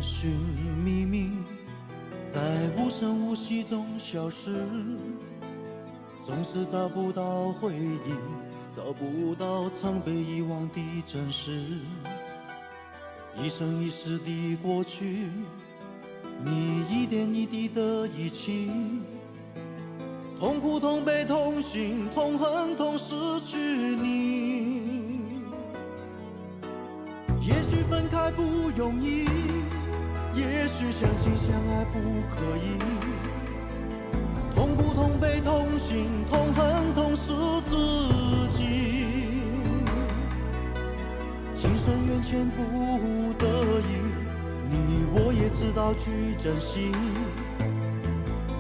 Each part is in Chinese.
寻觅觅，在无声无息中消失，总是找不到回应，找不到曾被遗忘的真实。一生一世的过去，你一点一滴的遗弃，痛苦同悲同心同恨同失去你。也许分开不容易，也许相亲相爱不可以，痛苦同悲同心同恨同失自己，情深缘浅不得已，你我也知道去珍惜，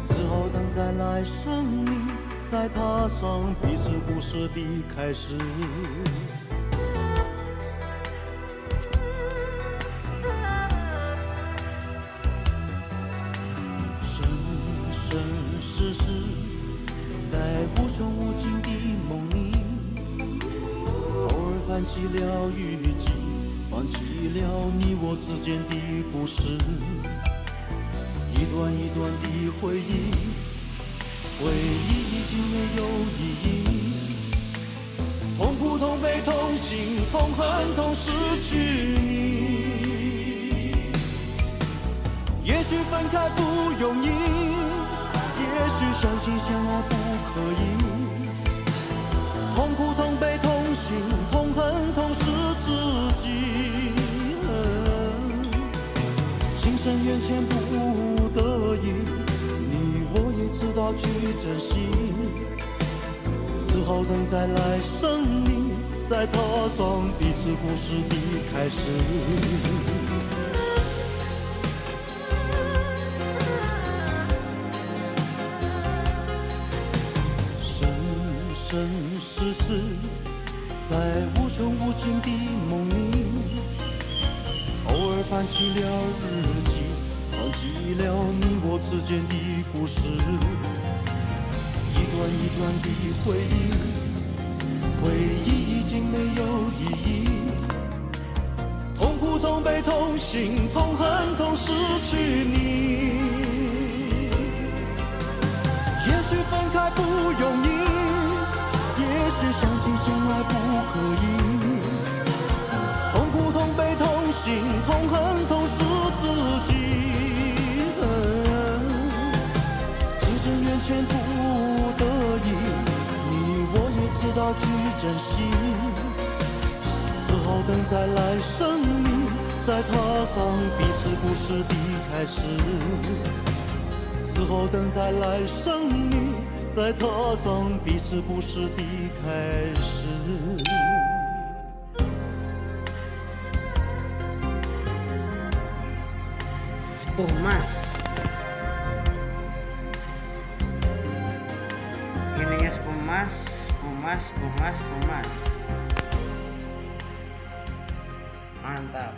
只好等再来生命，再踏上彼此故事的开始。生世世，在无穷无尽的梦里，偶尔翻起了日记，放弃了你我之间的故事，一段一段的回忆，回忆已经没有意义，痛苦同悲同情同恨同失去你。也许分开不容易，也许相亲相爱不可以，痛苦同悲同心同恨同失自己，情深缘浅不得已，你我也知道去珍惜，只好等再来生命，再踏上彼此故事的开始。生世世，在无穷无尽的梦里，偶尔翻起了日记，放弃了你我之间的故事，一段一段的回忆，回忆已经没有意义，痛苦同悲同心同恨同失去你。也许分开不容易，也许相亲相爱不可以，痛苦同悲同心同恨同失自己，情深缘浅不得已，你我也知道去珍惜，只好等再来生命，再踏上彼此故事的开始，只好等再来生命，再踏上彼此故事的开始。Spumas. Ininya spumas, spumas, spumas, spumas. Mantap.